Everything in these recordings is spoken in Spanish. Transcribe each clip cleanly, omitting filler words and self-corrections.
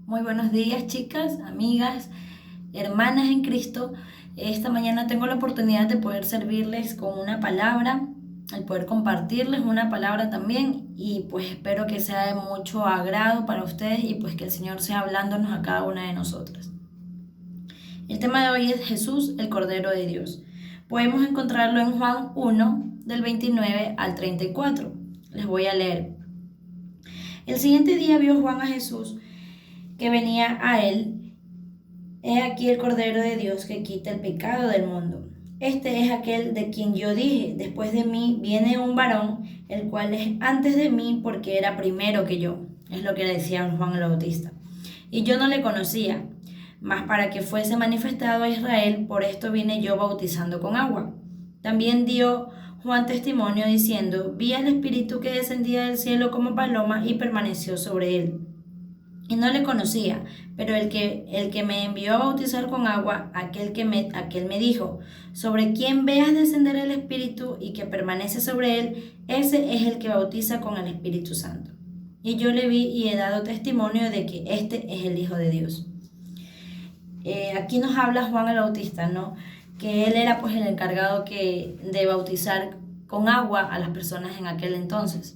Muy buenos días, chicas, amigas, hermanas en Cristo. Esta mañana tengo la oportunidad de poder servirles con una palabra, el poder compartirles una palabra también y pues espero que sea de mucho agrado para ustedes y pues que el Señor sea hablándonos a cada una de nosotras. El tema de hoy es Jesús, el Cordero de Dios. Podemos encontrarlo en Juan 1, del 29 al 34. Les voy a leer. El siguiente día vio Juan a Jesús que venía a él. He aquí el Cordero de Dios que quita el pecado del mundo. Este es aquel de quien yo dije, después de mí viene un varón, el cual es antes de mí porque era primero que yo. Es lo que decía Juan el Bautista. Y yo no le conocía, mas para que fuese manifestado a Israel, por esto vine yo bautizando con agua. También dio Juan testimonio diciendo, vi al Espíritu que descendía del cielo como paloma y permaneció sobre él. Y no le conocía, pero el que me envió a bautizar con agua, aquel me dijo, sobre quien veas descender el Espíritu y que permanece sobre él, ese es el que bautiza con el Espíritu Santo. Y yo le vi y he dado testimonio de que este es el Hijo de Dios. Aquí nos habla Juan el Bautista, ¿no? Que él era pues el encargado de bautizar con agua a las personas en aquel entonces.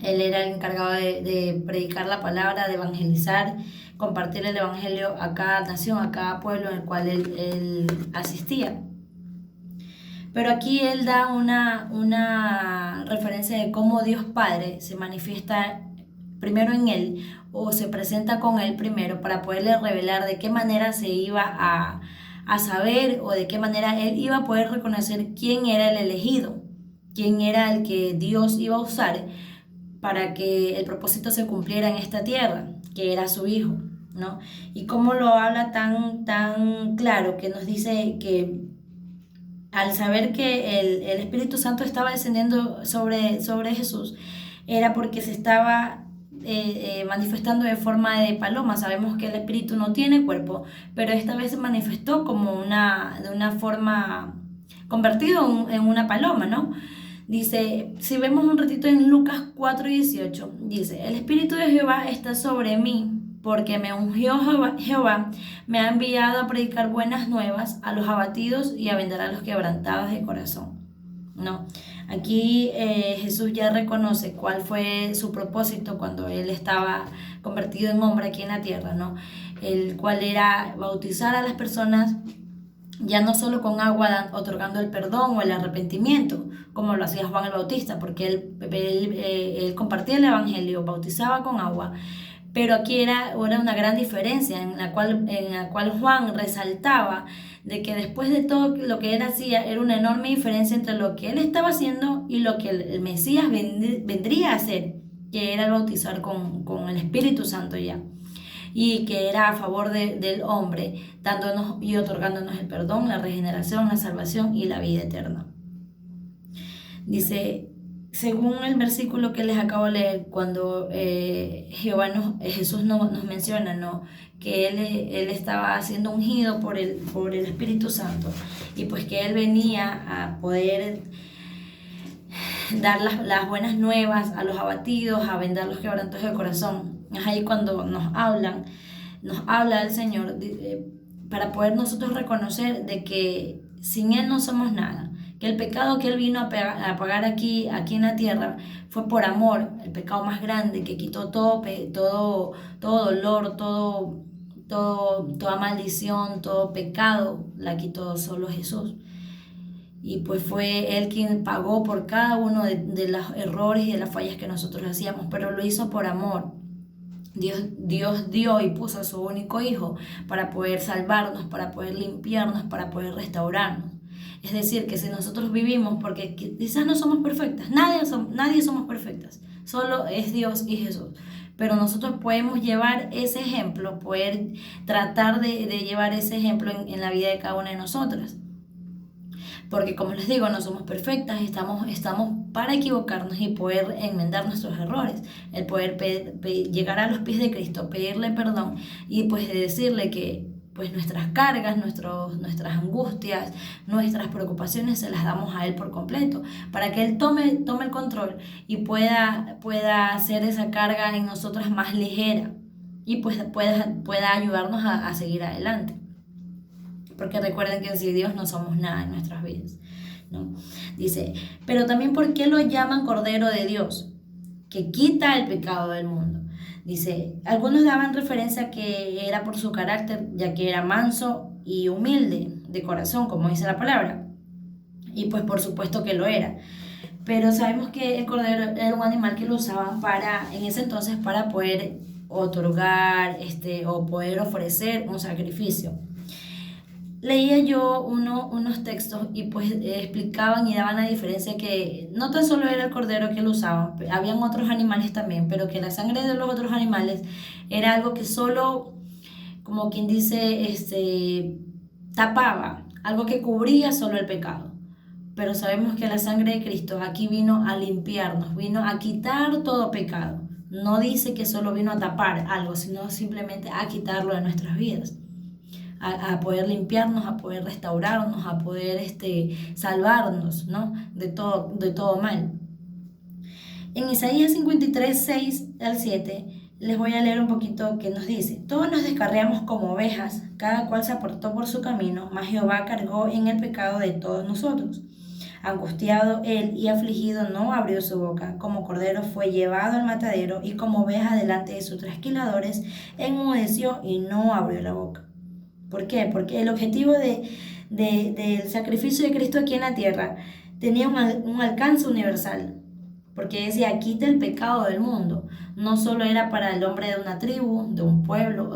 Él era el encargado de predicar la palabra, de evangelizar, compartir el evangelio a cada nación, a cada pueblo en el cual él asistía. Pero aquí él da una referencia de cómo Dios Padre se manifiesta primero en él o se presenta con él primero para poderle revelar de qué manera se iba a saber o de qué manera él iba a poder reconocer quién era el elegido, quién era el que Dios iba a usar para que el propósito se cumpliera en esta tierra, que era su hijo, ¿no? Y cómo lo habla tan claro, que nos dice que al saber que el Espíritu Santo estaba descendiendo sobre Jesús, era porque se estaba manifestando de forma de paloma. Sabemos que el Espíritu no tiene cuerpo, pero esta vez se manifestó como de una forma, convertido en una paloma, ¿no? Dice, si vemos un ratito en Lucas 4:18, dice, el Espíritu de Jehová está sobre mí, porque me ungió Jehová, me ha enviado a predicar buenas nuevas a los abatidos y a vendar a los quebrantados de corazón. ¿No? Aquí Jesús ya reconoce cuál fue su propósito cuando él estaba convertido en hombre aquí en la tierra, ¿no? El cual era bautizar a las personas ya no solo con agua otorgando el perdón o el arrepentimiento, como lo hacía Juan el Bautista, porque él compartía el evangelio, bautizaba con agua, pero aquí era una gran diferencia en la cual Juan resaltaba de que después de todo lo que él hacía, era una enorme diferencia entre lo que él estaba haciendo y lo que el Mesías vendría a hacer, que era el bautizar con el Espíritu Santo ya, y que era a favor del hombre, dándonos y otorgándonos el perdón, la regeneración, la salvación y la vida eterna. Dice, según el versículo que les acabo de leer, cuando Jesús nos menciona, ¿no?, que él estaba siendo ungido por el Espíritu Santo y pues que él venía a poder dar las buenas nuevas a los abatidos, a vendar los quebrantos del corazón. Es ahí cuando nos habla el Señor para poder nosotros reconocer de que sin Él no somos nada, que el pecado que Él vino a pagar aquí en la tierra fue por amor, el pecado más grande que quitó todo dolor, toda maldición, todo pecado, la quitó solo Jesús. Y pues fue Él quien pagó por cada uno de los errores y de las fallas que nosotros hacíamos, pero lo hizo por amor. Dios dio y puso a su único hijo para poder salvarnos, para poder limpiarnos, para poder restaurarnos. Es decir, que si nosotros vivimos, porque quizás no somos perfectas, nadie somos perfectas, solo es Dios y Jesús. Pero nosotros podemos llevar ese ejemplo, poder tratar de llevar ese ejemplo en la vida de cada una de nosotras. Porque como les digo, no somos perfectas, estamos para equivocarnos y poder enmendar nuestros errores, el poder llegar a los pies de Cristo, pedirle perdón y pues decirle que pues nuestras cargas, nuestras angustias, nuestras preocupaciones se las damos a Él por completo, para que Él tome el control y pueda hacer esa carga en nosotras más ligera. y pues pueda ayudarnos a seguir adelante. Porque recuerden que sin Dios no somos nada en nuestras vidas, ¿no? Dice, pero también ¿por qué lo llaman Cordero de Dios, que quita el pecado del mundo? Dice, algunos daban referencia a que era por su carácter, ya que era manso y humilde de corazón, como dice la palabra. Y pues por supuesto que lo era. Pero sabemos que el cordero era un animal que lo usaban en ese entonces para poder otorgar o poder ofrecer un sacrificio. Leía yo unos textos y pues explicaban y daban la diferencia que no tan solo era el cordero que lo usaban, habían otros animales también, pero que la sangre de los otros animales era algo que solo, como quien dice, tapaba, algo que cubría solo el pecado. Pero sabemos que la sangre de Cristo aquí vino a limpiarnos, vino a quitar todo pecado. No dice que solo vino a tapar algo, sino simplemente a quitarlo de nuestras vidas. A poder limpiarnos, a poder restaurarnos, a poder salvarnos, ¿no? de todo mal. En Isaías 53, 6 al 7, les voy a leer un poquito que nos dice: todos nos descarriamos como ovejas, cada cual se apartó por su camino, mas Jehová cargó en el pecado de todos nosotros. Angustiado él y afligido no abrió su boca, como cordero fue llevado al matadero, y como oveja delante de sus trasquiladores, enmudeció y no abrió la boca. ¿Por qué? Porque el objetivo del sacrificio de Cristo aquí en la tierra tenía un alcance universal, porque decía, quita el pecado del mundo. No solo era para el hombre de una tribu, de un pueblo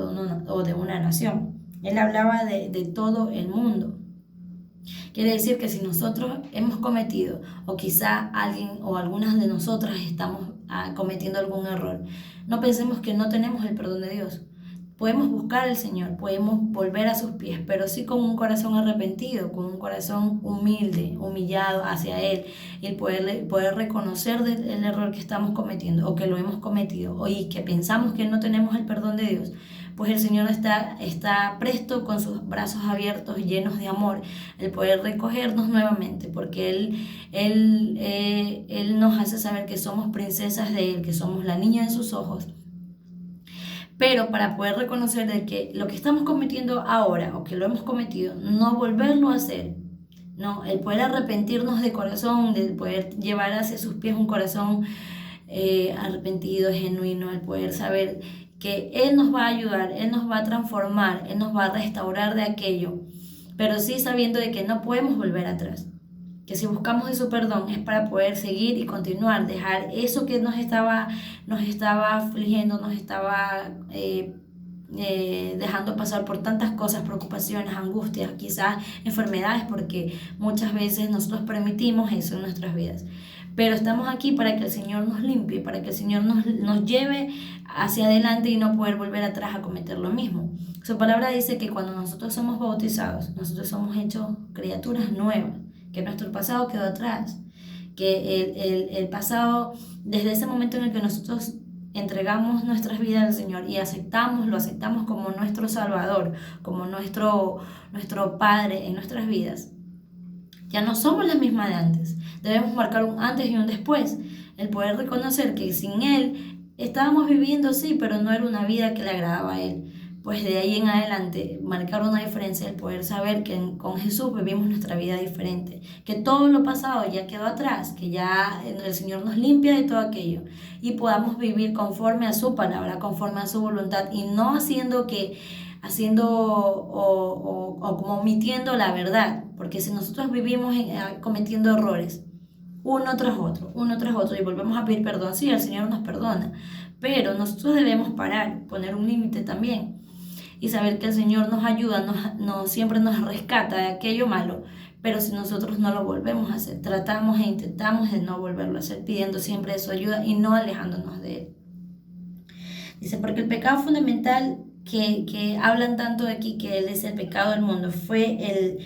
o de una nación. Él hablaba de todo el mundo. Quiere decir que si nosotros hemos cometido, o quizá alguien o algunas de nosotras estamos cometiendo algún error, no pensemos que no tenemos el perdón de Dios. Podemos buscar al Señor, podemos volver a sus pies, pero sí con un corazón arrepentido, con un corazón humilde, humillado hacia Él, y el poder reconocer el error que estamos cometiendo o que lo hemos cometido, y que pensamos que no tenemos el perdón de Dios. Pues el Señor está presto, con sus brazos abiertos, llenos de amor, el poder recogernos nuevamente, porque Él nos hace saber que somos princesas de Él, que somos la niña de sus ojos. Pero para poder reconocer de que lo que estamos cometiendo ahora o que lo hemos cometido, no volverlo a hacer, no, el poder arrepentirnos de corazón, de poder llevar hacia sus pies un corazón arrepentido, genuino, el poder saber que Él nos va a ayudar, Él nos va a transformar, Él nos va a restaurar de aquello, pero sí sabiendo de que no podemos volver atrás. Que si buscamos de su perdón es para poder seguir y continuar, dejar eso que nos estaba afligiendo, nos estaba dejando pasar por tantas cosas, preocupaciones, angustias, quizás enfermedades, porque muchas veces nosotros permitimos eso en nuestras vidas. Pero estamos aquí para que el Señor nos limpie, para que el Señor nos lleve hacia adelante y no poder volver atrás a cometer lo mismo. Su palabra dice que cuando nosotros somos bautizados, nosotros somos hechos criaturas nuevas, que nuestro pasado quedó atrás, que el pasado, desde ese momento en el que nosotros entregamos nuestras vidas al Señor y lo aceptamos como nuestro Salvador, como nuestro Padre en nuestras vidas, ya no somos la misma de antes. Debemos marcar un antes y un después, el poder reconocer que sin Él estábamos viviendo, sí, pero no era una vida que le agradaba a Él. Pues de ahí en adelante marcar una diferencia, el poder saber que con Jesús vivimos nuestra vida diferente, que todo lo pasado ya quedó atrás, que ya el Señor nos limpia de todo aquello y podamos vivir conforme a su palabra, conforme a su voluntad, y no haciendo o como omitiendo la verdad, porque si nosotros vivimos cometiendo errores uno tras otro y volvemos a pedir perdón, sí, el Señor nos perdona, pero nosotros debemos parar, poner un límite también y saber que el Señor nos ayuda, siempre nos rescata de aquello malo, pero si nosotros no lo volvemos a hacer, tratamos e intentamos de no volverlo a hacer, pidiendo siempre su ayuda y no alejándonos de Él. Dice, porque el pecado fundamental que hablan tanto de aquí, que Él es el pecado del mundo, fue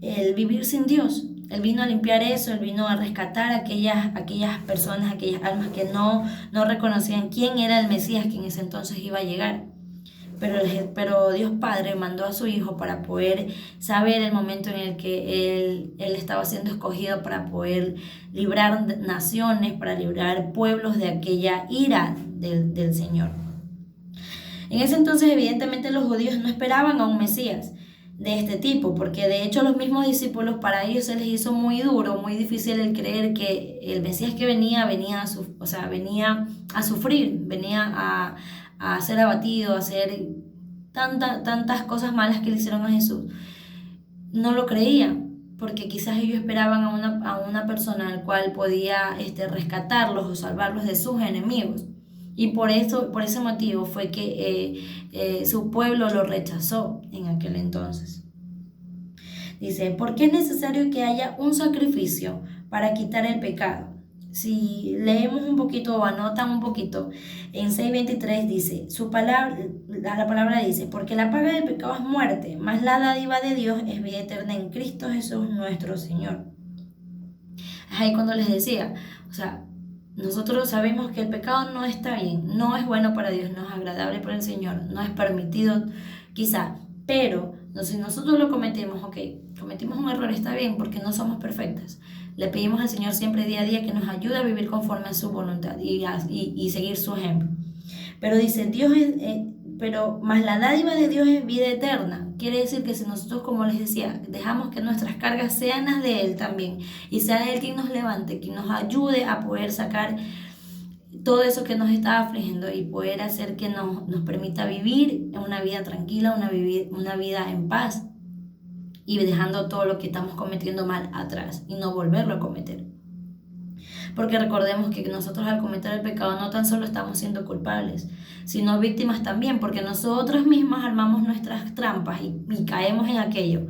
el vivir sin Dios. Él vino a limpiar eso, Él vino a rescatar a aquellas personas, aquellas almas que no reconocían quién era el Mesías que en ese entonces iba a llegar. Pero Dios Padre mandó a su Hijo para poder saber el momento en el que Él estaba siendo escogido para poder librar naciones, para librar pueblos de aquella ira del Señor. En ese entonces, evidentemente, los judíos no esperaban a un Mesías de este tipo, porque de hecho los mismos discípulos, para ellos se les hizo muy duro, muy difícil el creer que el Mesías que venía venía a sufrir, venía a ser abatido, a hacer tantas cosas malas que le hicieron a Jesús. No lo creían, porque quizás ellos esperaban a una persona al cual podía rescatarlos o salvarlos de sus enemigos. Y por ese motivo fue que su pueblo lo rechazó en aquel entonces. Dice, ¿por qué es necesario que haya un sacrificio para quitar el pecado? Si leemos un poquito o anotan un poquito, en 6:23 dice, la palabra dice, porque la paga del pecado es muerte, mas la dádiva de Dios es vida eterna en Cristo Jesús nuestro Señor. Es ahí cuando les decía, nosotros sabemos que el pecado no está bien, no es bueno para Dios, no es agradable para el Señor, no es permitido quizá, pero si nosotros lo cometemos, cometimos un error, está bien, porque no somos perfectas. Le pedimos al Señor siempre día a día que nos ayude a vivir conforme a su voluntad y seguir su ejemplo. Pero dice, pero más la dádiva de Dios es vida eterna. Quiere decir que si nosotros, como les decía, dejamos que nuestras cargas sean las de Él también, y sea Él quien nos levante, quien nos ayude a poder sacar todo eso que nos está afligiendo y poder hacer que nos permita vivir una vida tranquila, una vida en paz, y dejando todo lo que estamos cometiendo mal atrás y no volverlo a cometer. Porque recordemos que nosotros al cometer el pecado no tan solo estamos siendo culpables, sino víctimas también, porque nosotros mismos armamos nuestras trampas y caemos en aquello.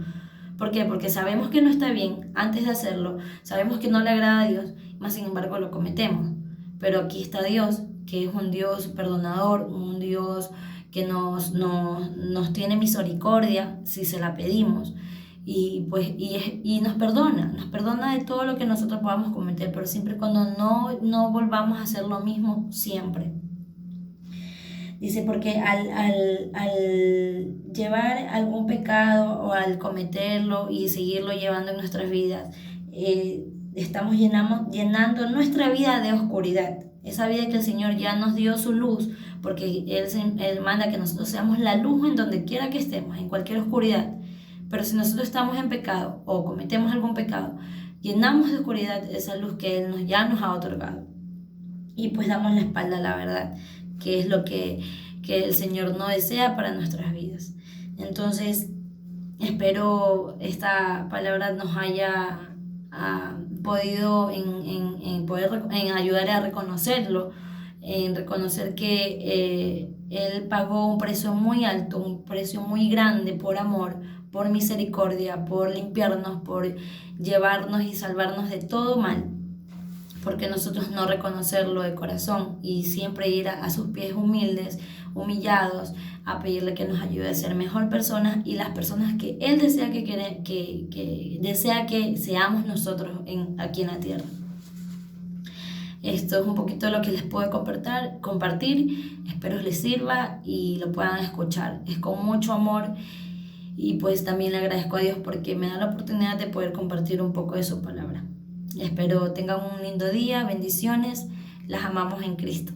¿Por qué? Porque sabemos que no está bien antes de hacerlo, sabemos que no le agrada a Dios, más sin embargo lo cometemos. Pero aquí está Dios, que es un Dios perdonador, un Dios que nos tiene misericordia si se la pedimos. Y nos perdona de todo lo que nosotros podamos cometer, pero siempre cuando no volvamos a hacer lo mismo siempre. Dice, porque al llevar algún pecado o al cometerlo y seguirlo llevando en nuestras vidas, estamos llenando nuestra vida de oscuridad. Esa vida que el Señor ya nos dio su luz, porque Él manda que nosotros seamos la luz en donde quiera que estemos, en cualquier oscuridad. Pero si nosotros estamos en pecado o cometemos algún pecado, llenamos de oscuridad esa luz que Él ya nos ha otorgado. Y pues damos la espalda a la verdad, que es lo que el Señor no desea para nuestras vidas. Entonces, espero esta palabra nos haya podido en ayudar a reconocerlo, en reconocer que Él pagó un precio muy alto, un precio muy grande por amor, por misericordia, por limpiarnos, por llevarnos y salvarnos de todo mal, porque nosotros no reconocerlo de corazón y siempre ir a sus pies humildes, humillados, a pedirle que nos ayude a ser mejor personas y las personas que Él desea que seamos nosotros aquí en la tierra. Esto es un poquito lo que les puedo compartir, espero les sirva y lo puedan escuchar. Es con mucho amor y pues también le agradezco a Dios porque me da la oportunidad de poder compartir un poco de su palabra. Espero tengan un lindo día, bendiciones, las amamos en Cristo.